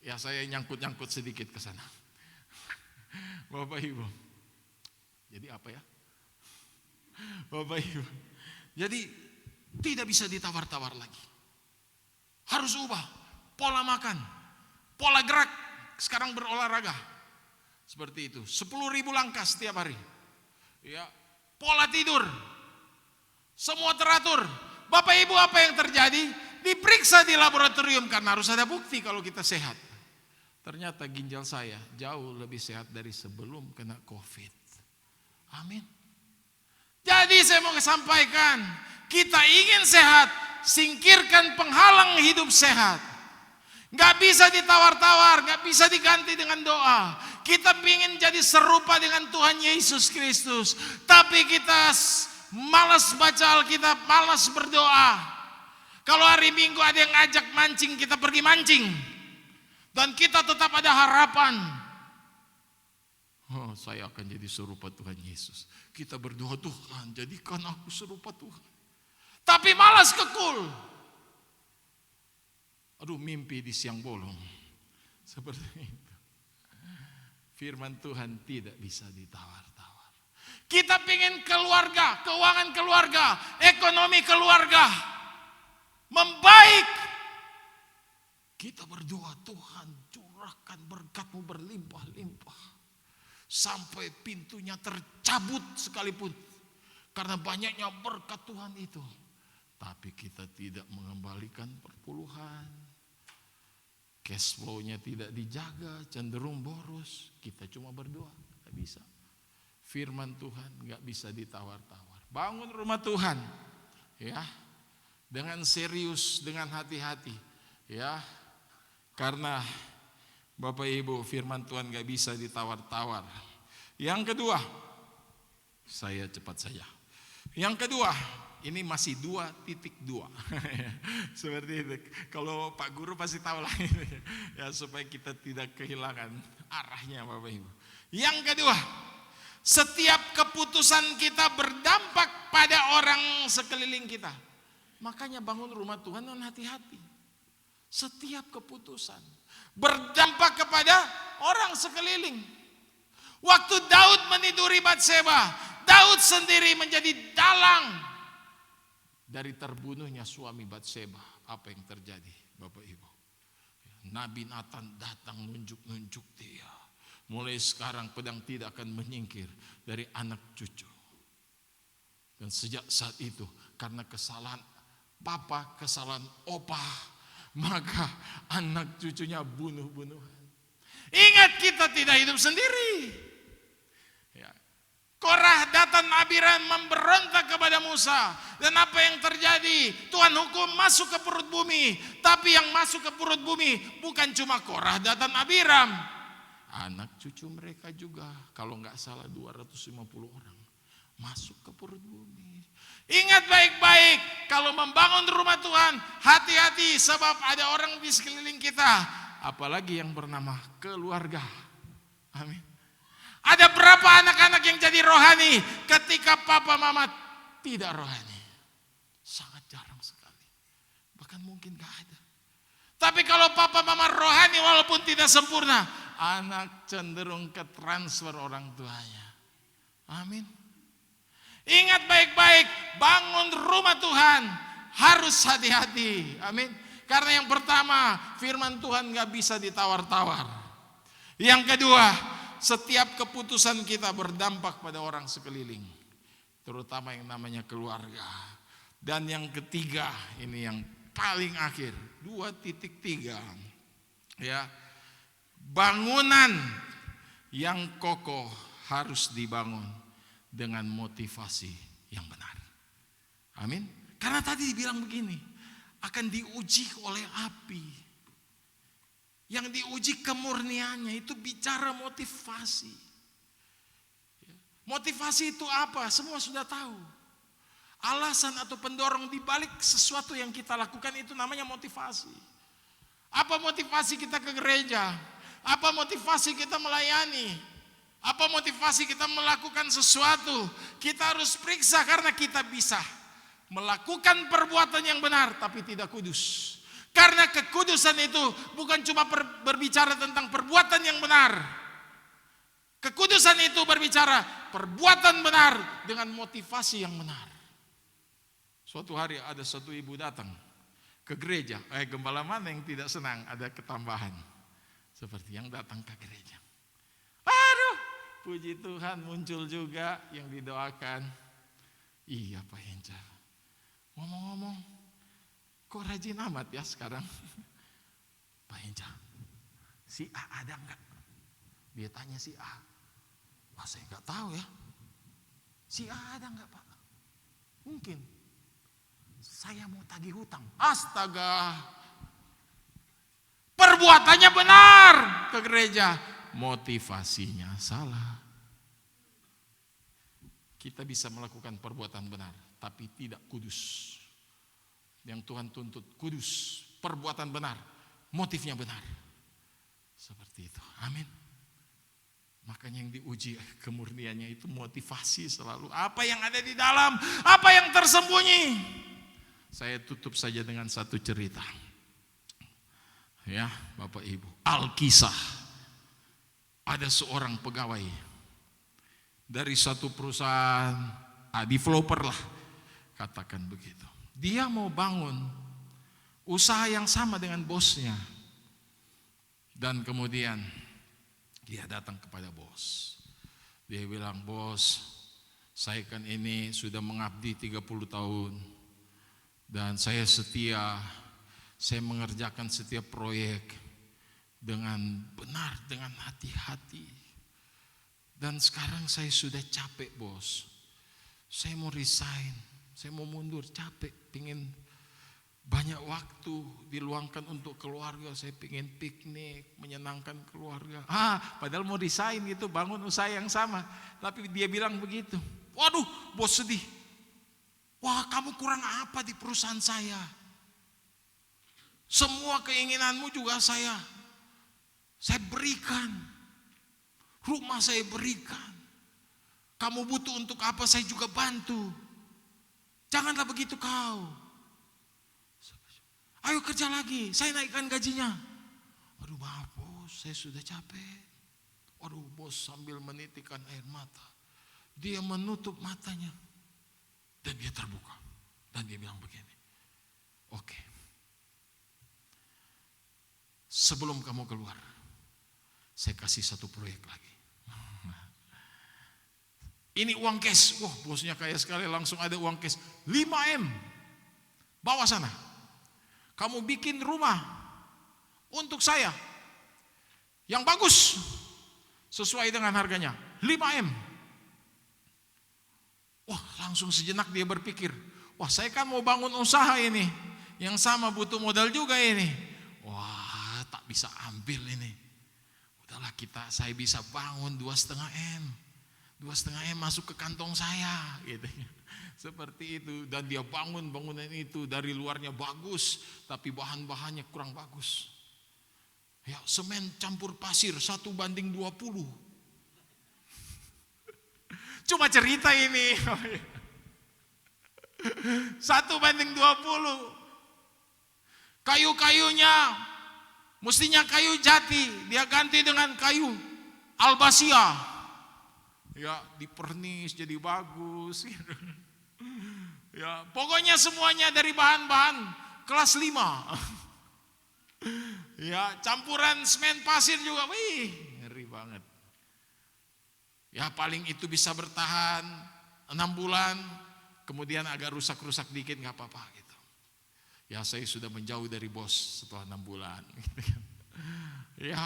Ya saya nyangkut-nyangkut sedikit ke sana. Bapak Ibu. Jadi apa ya? Bapak Ibu. Jadi tidak bisa ditawar-tawar lagi. Harus ubah pola makan, pola gerak. Sekarang berolahraga. Seperti itu. 10.000 langkah setiap hari. Ya, pola tidur. Semua teratur. Bapak Ibu, apa yang terjadi? Diperiksa di laboratorium karena harus ada bukti kalau kita sehat. Ternyata ginjal saya jauh lebih sehat dari sebelum kena COVID. Amin. Jadi saya mau sampaikan, kita ingin sehat, singkirkan penghalang hidup sehat. Gak bisa ditawar-tawar, gak bisa diganti dengan doa. Kita ingin jadi serupa dengan Tuhan Yesus Kristus, tapi kita malas baca Alkitab, malas berdoa. Kalau hari Minggu ada yang ngajak mancing, kita pergi mancing. Dan kita tetap ada harapan. Saya akan jadi serupa Tuhan Yesus. Kita berdoa, Tuhan jadikan aku serupa Tuhan. Tapi malas kekul. Aduh, mimpi di siang bolong. Seperti itu. Firman Tuhan tidak bisa ditawar-tawar. Kita ingin keluarga, keuangan keluarga, ekonomi keluarga membaik. Kita berdoa, Tuhan curahkan berkat-Mu berlimpah-limpah. Sampai pintunya tercabut sekalipun. Karena banyaknya berkat Tuhan itu. Tapi kita tidak mengembalikan perpuluhan. Cash flow-nya tidak dijaga, cenderung boros. Kita cuma berdoa, tidak bisa. Firman Tuhan nggak bisa ditawar-tawar. Bangun rumah Tuhan, ya, dengan serius, dengan hati-hati, ya, karena Bapak Ibu, firman Tuhan gak bisa ditawar-tawar. Yang kedua, saya cepat saja. Yang kedua, ini masih 2.2. Seperti itu. Kalau Pak Guru pasti tahu lah. Ya, supaya kita tidak kehilangan arahnya Bapak Ibu. Yang kedua, setiap keputusan kita berdampak pada orang sekeliling kita. Makanya bangun rumah Tuhan dan hati-hati. Setiap keputusan berdampak kepada orang sekeliling. Waktu Daud meniduri Batseba, Daud sendiri menjadi dalang dari terbunuhnya suami Batseba. Apa yang terjadi Bapak Ibu? Nabi Nathan datang nunjuk-nunjuk dia. Mulai sekarang pedang tidak akan menyingkir dari anak cucu. Dan sejak saat itu karena kesalahan papa, kesalahan opa, maka anak cucunya bunuh-bunuhan. Ingat, kita tidak hidup sendiri. Ya. Korah, Datan, Abiram memberontak kepada Musa. Dan apa yang terjadi? Tuhan hukum masuk ke perut bumi. Tapi yang masuk ke perut bumi bukan cuma Korah, Datan, Abiram. Anak cucu mereka juga. Kalau nggak salah 250 orang masuk ke perut bumi. Ingat baik-baik, kalau membangun rumah Tuhan, hati-hati sebab ada orang di sekeliling kita. Apalagi yang bernama keluarga. Amin. Ada berapa anak-anak yang jadi rohani ketika papa mama tidak rohani? Sangat jarang sekali. Bahkan mungkin gak ada. Tapi kalau papa mama rohani walaupun tidak sempurna, anak cenderung ke transfer orang tuanya. Amin. Ingat baik-baik, bangun rumah Tuhan harus hati-hati. Amin. Karena yang pertama, firman Tuhan gak bisa ditawar-tawar. Yang kedua, setiap keputusan kita berdampak pada orang sekeliling, terutama yang namanya keluarga. Dan yang ketiga, ini yang paling akhir, 2.3. Ya. Bangunan yang kokoh harus dibangun dengan motivasi yang benar. Amin. Karena tadi dibilang begini, akan diuji oleh api. Yang diuji kemurniannya itu bicara motivasi. Motivasi itu apa? Semua sudah tahu. Alasan atau pendorong di balik sesuatu yang kita lakukan itu namanya motivasi. Apa motivasi kita ke gereja? Apa motivasi kita melayani? Apa motivasi kita melakukan sesuatu? Kita harus periksa karena kita bisa melakukan perbuatan yang benar tapi tidak kudus. Karena kekudusan itu bukan cuma berbicara tentang perbuatan yang benar. Kekudusan itu berbicara perbuatan benar dengan motivasi yang benar. Suatu hari ada satu ibu datang ke gereja. Gembala mana yang tidak senang ada ketambahan? Seperti yang datang ke gereja. Aduh, puji Tuhan muncul juga yang didoakan. Iya Pak Henca. Ngomong-ngomong, kok rajin amat ya sekarang? Pak Henca, si A ada enggak? Dia tanya si A. Wah saya enggak tahu ya. Si A ada enggak Pak? Mungkin. Saya mau tagih hutang. Astaga. Perbuatannya benar ke gereja. Motivasinya salah. Kita bisa melakukan perbuatan benar. Tapi tidak kudus. Yang Tuhan tuntut kudus, perbuatan benar, motifnya benar. Seperti itu, amin. Makanya yang diuji kemurniannya itu motivasi selalu. Apa yang ada di dalam, apa yang tersembunyi. Saya tutup saja dengan satu cerita. Ya Bapak Ibu, Alkisah. Ada seorang pegawai dari satu perusahaan, developer lah. Katakan begitu. Dia mau bangun usaha yang sama dengan bosnya. Dan kemudian dia datang kepada bos. Dia bilang, bos, saya kan ini sudah mengabdi 30 tahun. Dan saya setia, saya mengerjakan setiap proyek dengan benar, dengan hati-hati. Dan sekarang saya sudah capek bos. Saya mau resign. Saya mau mundur, capek, pingin Banyak waktu diluangkan untuk keluarga, saya pengen piknik, menyenangkan keluarga. Padahal mau resign gitu, bangun usaha yang sama. Tapi dia bilang begitu. Waduh, bos sedih. Wah, kamu kurang apa di perusahaan saya? Semua keinginanmu juga saya berikan. Rumah saya berikan. Kamu butuh untuk apa, saya juga bantu. Janganlah begitu kau. Ayo kerja lagi, saya naikkan gajinya. Aduh maaf bos, saya sudah capek. Aduh bos sambil menitikkan air mata. Dia menutup matanya. Dan dia terbuka. Dan dia bilang begini. Oke. Sebelum kamu keluar, saya kasih satu proyek lagi. Ini uang cash. Wah, bosnya kaya sekali, langsung ada uang cash 5M. Bawa sana. Kamu bikin rumah untuk saya yang bagus sesuai dengan harganya 5M. Wah, langsung sejenak dia berpikir, wah saya kan mau bangun usaha ini, yang sama butuh modal juga ini. Wah, tak bisa ambil ini. Udahlah saya bisa bangun 2,5M. 2,5M masuk ke kantong saya gitu. Seperti itu. Dan dia bangun bangunan itu, dari luarnya bagus, tapi bahan-bahannya kurang bagus. Ya, semen campur pasir 1:20. Cuma cerita ini. 1:20. Kayu-kayunya mestinya kayu jati, dia ganti dengan kayu albasia. Ya, dipernis jadi bagus. Ya, pokoknya semuanya dari bahan-bahan kelas 5. Ya, campuran semen pasir juga. Wih, ngeri banget. Ya, paling itu bisa bertahan 6 bulan, kemudian agak rusak-rusak dikit nggak apa-apa gitu. Ya, saya sudah menjauh dari bos setelah 6 bulan. Ya,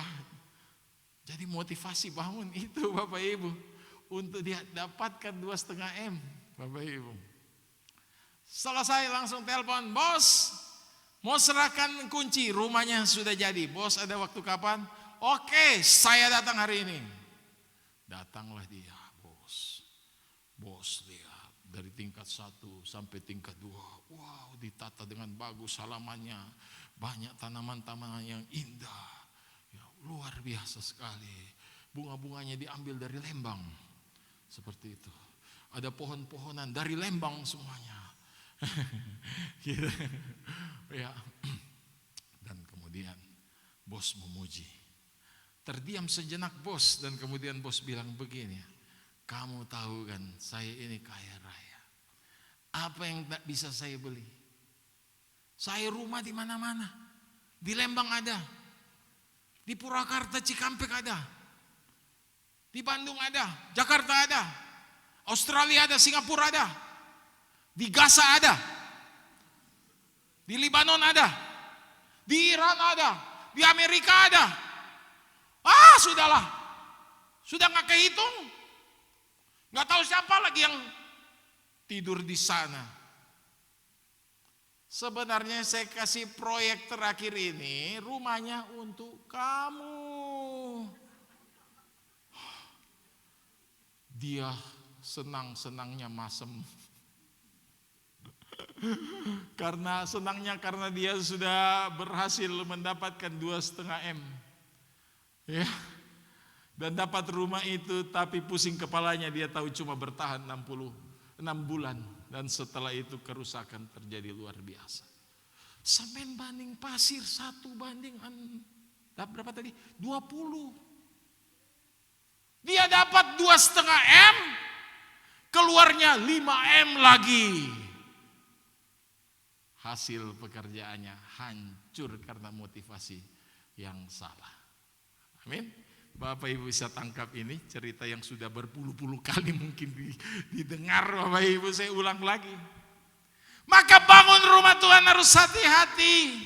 jadi motivasi bangun itu Bapak Ibu. Untuk dia dapatkan 2,5M, Bapak Ibu. Selesai langsung telepon, bos, mau serahkan kunci, rumahnya sudah jadi. Bos ada waktu kapan? Oke, saya datang hari ini. Datanglah dia, bos. Bos lihat dari tingkat 1 sampai tingkat 2. Wow, ditata dengan bagus halamannya. Banyak tanaman-tanaman yang indah. Ya, luar biasa sekali. Bunga-bunganya diambil dari Lembang. Seperti itu. Ada pohon-pohonan dari Lembang semuanya. Gitu. Ya. Dan kemudian bos memuji. Terdiam sejenak bos, dan kemudian bos bilang begini, kamu tahu kan saya ini kaya raya. Apa yang tak bisa saya beli? Saya rumah di mana-mana. Di Lembang ada. Di Purwakarta Cikampek ada. Di Bandung ada, Jakarta ada, Australia ada, Singapura ada, di Gaza ada, di Libanon ada, di Iran ada, di Amerika ada. Sudahlah, sudah nggak kehitung, nggak tahu siapa lagi yang tidur di sana. Sebenarnya saya kasih proyek terakhir ini, rumahnya untuk kamu. Dia senang-senangnya masem. Karena dia sudah berhasil mendapatkan 2,5M. Ya. Dan dapat rumah itu, tapi pusing kepalanya, dia tahu cuma bertahan 6 bulan. Dan setelah itu kerusakan terjadi luar biasa. Semen banding pasir 1:20. Berapa tadi? 20. Dia dapat 2,5M, keluarnya 5M lagi. Hasil pekerjaannya hancur karena motivasi yang salah. Amin. Bapak Ibu bisa tangkap ini cerita yang sudah berpuluh-puluh kali mungkin didengar Bapak Ibu, saya ulang lagi. Maka bangun rumah Tuhan harus hati-hati,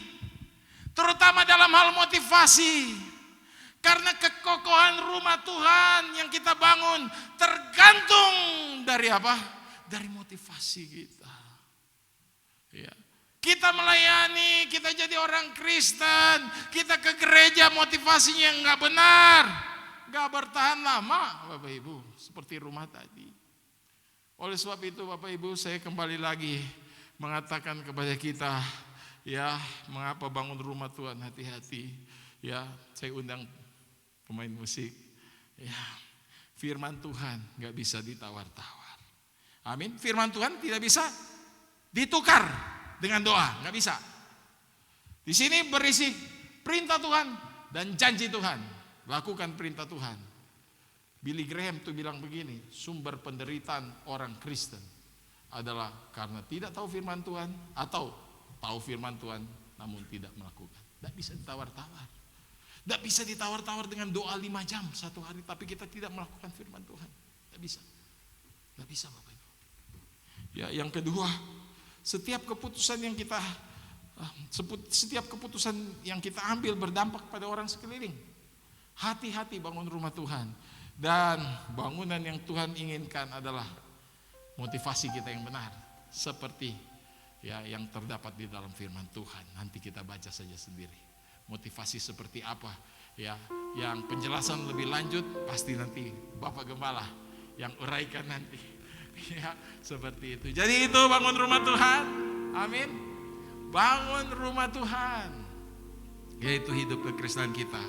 terutama dalam hal motivasi. Karena kekokohan rumah Tuhan yang kita bangun tergantung dari apa? Dari motivasi kita. Ya. Kita Kita melayani, kita jadi orang Kristen, kita ke gereja motivasinya yang nggak benar, nggak bertahan lama, Bapak Ibu, seperti rumah tadi. Oleh sebab itu, Bapak Ibu, saya kembali lagi mengatakan kepada kita, ya, mengapa bangun rumah Tuhan, hati-hati. Ya, saya undang pemain musik. Ya, firman Tuhan nggak bisa ditawar-tawar. Amin. Firman Tuhan tidak bisa ditukar dengan doa, nggak bisa. Di sini berisi perintah Tuhan dan janji Tuhan. Lakukan perintah Tuhan. Billy Graham tuh bilang begini, sumber penderitaan orang Kristen adalah karena tidak tahu firman Tuhan atau tahu firman Tuhan namun tidak melakukan. Tidak bisa ditawar-tawar. Tidak bisa ditawar-tawar dengan doa 5 jam satu hari, tapi kita tidak melakukan firman Tuhan. Tidak bisa. Tidak bisa, Bapak Ibu. Ya, yang kedua, setiap keputusan yang kita ambil berdampak pada orang sekeliling. Hati-hati bangun rumah Tuhan. Dan bangunan yang Tuhan inginkan adalah motivasi kita yang benar, seperti ya yang terdapat di dalam firman Tuhan. Nanti kita baca saja sendiri. Motivasi seperti apa? Ya, yang penjelasan lebih lanjut pasti nanti Bapak Gembala yang uraikan nanti. Ya, seperti itu. Jadi itu bangun rumah Tuhan. Amin. Bangun rumah Tuhan, yaitu hidup kekristenan kita.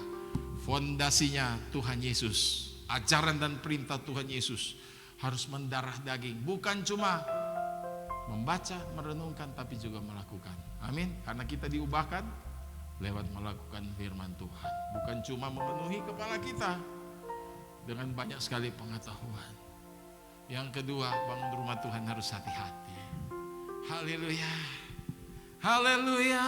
Fondasinya Tuhan Yesus. Ajaran dan perintah Tuhan Yesus harus mendarah daging. Bukan cuma membaca, merenungkan, tapi juga melakukan. Amin. Karena kita diubahkan lewat melakukan firman Tuhan. Bukan cuma memenuhi kepala kita dengan banyak sekali pengetahuan. Yang kedua, bangun rumah Tuhan harus hati-hati. Haleluya. Haleluya.